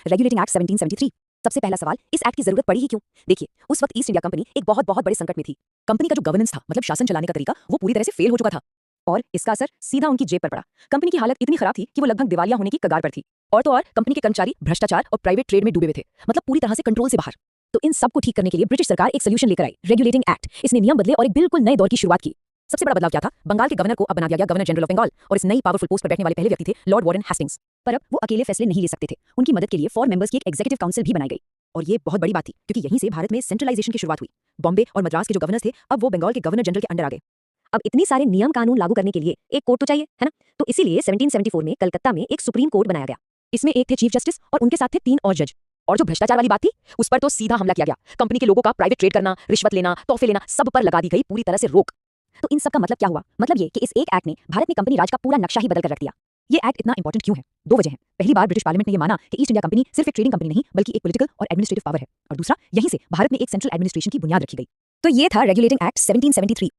Regulating act 1773। सबसे पहला सवाल, इस एक्ट की जरूरत पड़ी ही क्यों? देखिए, उस वक्त ईस्ट इंडिया कंपनी एक बहुत बहुत बड़े संकट में थी। कंपनी का जो गवर्नेंस था, मतलब शासन चलाने का तरीका, वो पूरी तरह से फेल हो चुका था और इसका असर सीधा उनकी जेब पर पड़ा। कंपनी की हालत इतनी खराब थी कि वो लगभग दिवालिया होने की कगार पर थी। और तो और कंपनी के कर्मचारी भ्रष्टाचार और प्राइवेट ट्रेड में डूबे हुए थे, मतलब पूरी तरह से कंट्रोल से बाहर। तो इन सबको ठीक करने के लिए ब्रिटिश सरकार एक सोल्यूशन लेकर आई, रेगुलेटिंग एक्ट। इसने नियम बदले और एक बिल्कुल नए दौर की शुरुआत की। सबसे बड़ा बदलाव क्या था? बंगाल के गवर्नर को अब बना दिया गया गवर्नर जनरल ऑफ बंगाल, और इस नई पावरफुल पोस्ट पर बैठने वाले पहले व्यक्ति थे लॉर्ड वॉरेन हेस्टिंग्स। पर अब वो अकेले फैसले नहीं ले सकते थे। उनकी मदद के लिए 4 मेंबर्स की एक एग्जीक्यूटिव काउंसिल भी बनाई गई। और ये बहुत बड़ी बात थी, क्योंकि यहीं से भारत में सेंट्रलाइजेशन की शुरुआत हुई। बॉम्बे और मद्रास के जो गवर्नर थे, अब वो बंगाल के गवर्नर जनरल के अंडर आ गए। अब इतनी सारे नियम कानून लागू करने के लिए एक कोर्ट तो चाहिए, है ना? तो इसीलिए 1774 में कलकत्ता में एक सुप्रीम कोर्ट बनाया गया। इसमें एक थे चीफ जस्टिस और उनके साथ थे 3 और जज। और जो भ्रष्टाचार वाली बात थी, उस पर तो सीधा हमला किया गया। कंपनी के लोगों का प्राइवेट ट्रेड करना, रिश्वत लेना, तोहफे लेना, सब पर लगा दी गई पूरी तरह से रोक। तो इन सब का मतलब क्या हुआ? मतलब ये कि इस एक एक्ट ने भारत में कंपनी राज का पूरा नक्शा ही बदल कर रख दिया। ये एक्ट इतना इंपॉर्टेंट क्यों है? 2 वजह हैं। पहली बार ब्रिटिश पार्लियामेंट ने ये माना कि ईस्ट इंडिया कंपनी सिर्फ एक ट्रेडिंग कंपनी नहीं, बल्कि एक पॉलिटिकल और एडमिनिस्ट्रेटिव पावर है। और दूसरा, यहीं से भारत में एक सेंट्रल एडमिनिस्ट्रेशन की बुनियाद रखी गई। तो ये था रेगुलेटिंग एक्ट 1773।